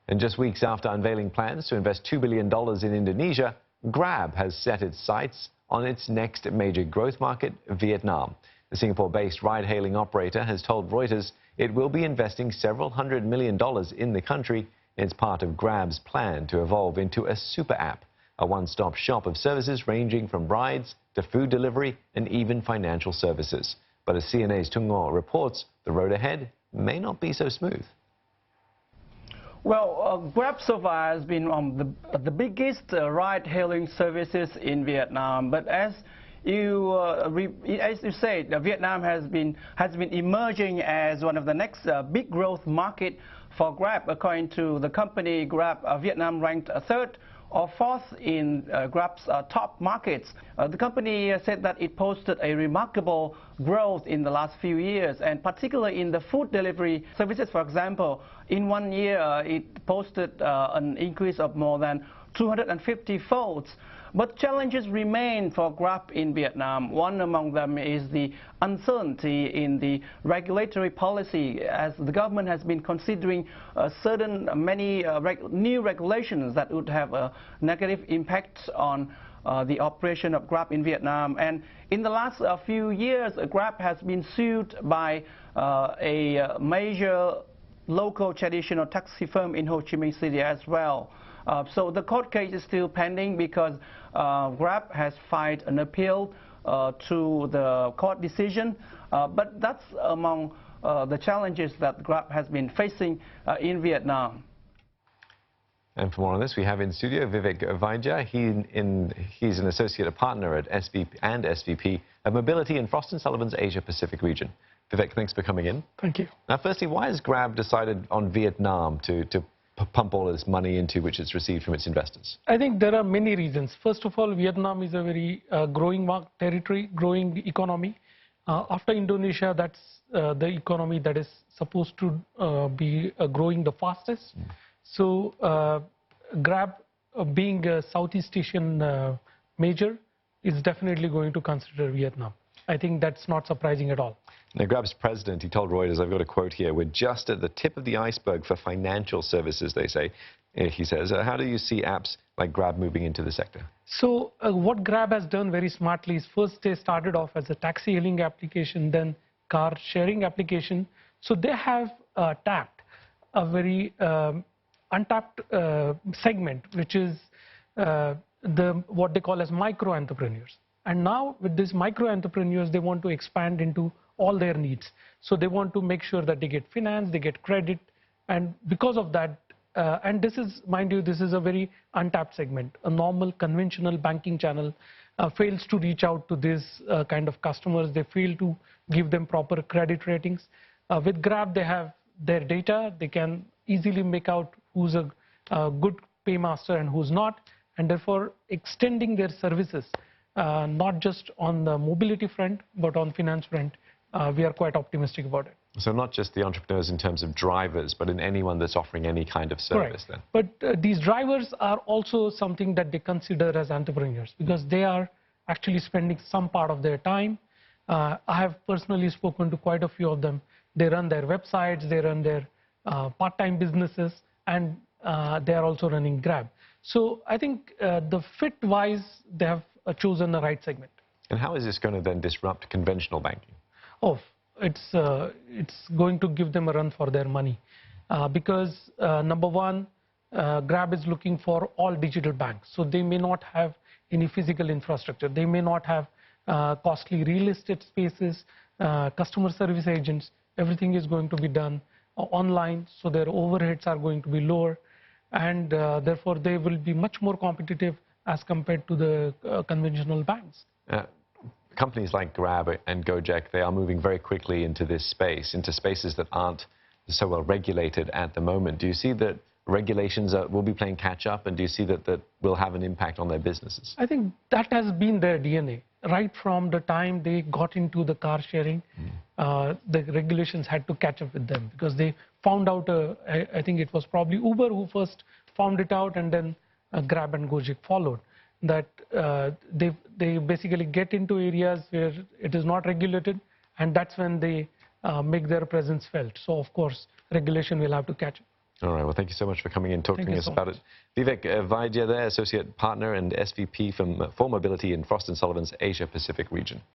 And just weeks after unveiling plans to invest $2 billion in Indonesia, Grab has set its sights on its next major growth market, Vietnam. The Singapore-based ride-hailing operator has told Reuters it will be investing several $100 million in the country. It's part of Grab's plan to evolve into a super app, a one-stop shop of services ranging from rides to food delivery and even financial services. But as CNA's Tung Ngo reports, the road ahead may not be so smooth. Well, Grab so far has been the biggest ride-hailing services in Vietnam. But as you said, Vietnam has been emerging as one of the next big growth market for Grab. According to the company, Grab Vietnam ranked third or fourth in Grab's top markets. The company said that it posted a remarkable growth in the last few years, and particularly in the food delivery services. For example, in 1 year, it posted an increase of more than 250 folds. But challenges remain for Grab in Vietnam. One among them is the uncertainty in the regulatory policy, as the government has been considering many new regulations that would have a negative impact on the operation of Grab in Vietnam. And in the last few years, Grab has been sued by a major local traditional taxi firm in Ho Chi Minh City as well. So the court case is still pending because Grab has filed an appeal to the court decision. But that's among the challenges that Grab has been facing in Vietnam. And for more on this, we have in studio Vivek Vaidya. He's an associate partner at SVP of Mobility in Frost Sullivan's Asia Pacific region. Vivek, thanks for coming in. Thank you. Now, firstly, why has Grab decided on Vietnam to pump all of this money into which it's received from its investors? I think there are many reasons. First of all, Vietnam is a very growing territory, growing economy. After Indonesia, that's the economy that is supposed to be growing the fastest. So Grab, being a Southeast Asian major, is definitely going to consider Vietnam. I think that's not surprising at all. Now, Grab's president, he told Reuters, I've got a quote here, "We're just at the tip of the iceberg for financial services," they say. He says, how do you see apps like Grab moving into the sector? So what Grab has done very smartly is first they started off as a taxi hailing application, then car sharing application. So they have tapped a very untapped segment, which is what they call as micro entrepreneurs. And now with these micro entrepreneurs, they want to expand into all their needs. So they want to make sure that they get finance, they get credit. And because of that, and this is, mind you, this is a very untapped segment. A normal conventional banking channel fails to reach out to this kind of customers. They fail to give them proper credit ratings. With Grab, they have their data. They can easily make out who's a good paymaster and who's not. And therefore, extending their services, not just on the mobility front, but on finance front, we are quite optimistic about it. So not just the entrepreneurs in terms of drivers, but in anyone that's offering any kind of service. Correct. Then. But these drivers are also something that they consider as entrepreneurs, because they are actually spending some part of their time. I have personally spoken to quite a few of them. They run their websites, they run their part-time businesses, and they are also running Grab. So I think the fit-wise, they have chosen the right segment. And how is this going to then disrupt conventional banking? Oh, it's going to give them a run for their money. Because number one, Grab is looking for all digital banks. So they may not have any physical infrastructure. They may not have costly real estate spaces, customer service agents. Everything is going to be done online. So their overheads are going to be lower. And therefore, they will be much more competitive as compared to the conventional banks. Companies like Grab and Gojek, they are moving very quickly into this space, into spaces that aren't so well regulated at the moment. Do you see that regulations will be playing catch up, and do you see that will have an impact on their businesses? I think that has been their DNA. Right from the time they got into the car sharing, the regulations had to catch up with them, because they found out, I think it was probably Uber who first found it out, and then Grab and Gojek followed. That they basically get into areas where it is not regulated, and that's when they make their presence felt. So of course regulation will have to catch up. All right. Well, thank you so much for coming in and talking to us about it. Vivek Vaidya there, Associate Partner and SVP for Mobility in Frost & Sullivan's Asia Pacific region.